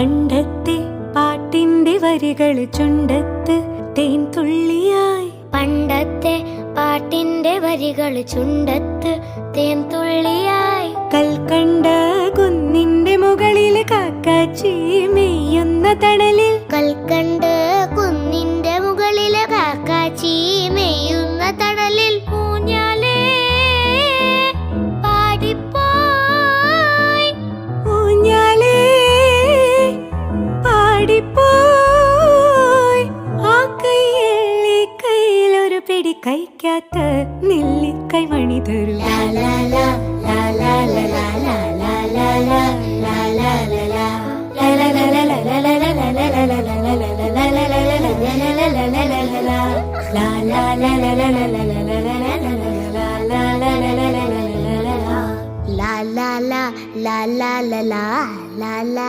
പണ്ടത്തെ പാട്ടിന്റെ വരികൾ ചുണ്ടത്ത് തേൻ തുള്ളിയായി. പണ്ടത്തെ പാട്ടിന്റെ വരികൾ ചുണ്ടത്ത് തേൻ തുള്ളിയായി. കൽക്കണ്ട കുന്നിന്റെ മുകളിൽ കാക്കാച്ചി മെയ്യുന്ന തണലിൽ. കൽക്കണ്ട് കുന്നിന്റെ മുകളിൽ കാക്കാച്ചി മെയ്യുന്ന തണലിൽ. ഊഞ്ഞാലേ പാടിപ്പോയി, ഊഞ്ഞാലേ പാടിപ്പോയി. ആ കൈയള്ളി കയ്യിലൊരു പിടി കൈക്കാത്ത നെല്ലിക്കൈ മണി തരൂ. la la la la la la la la la la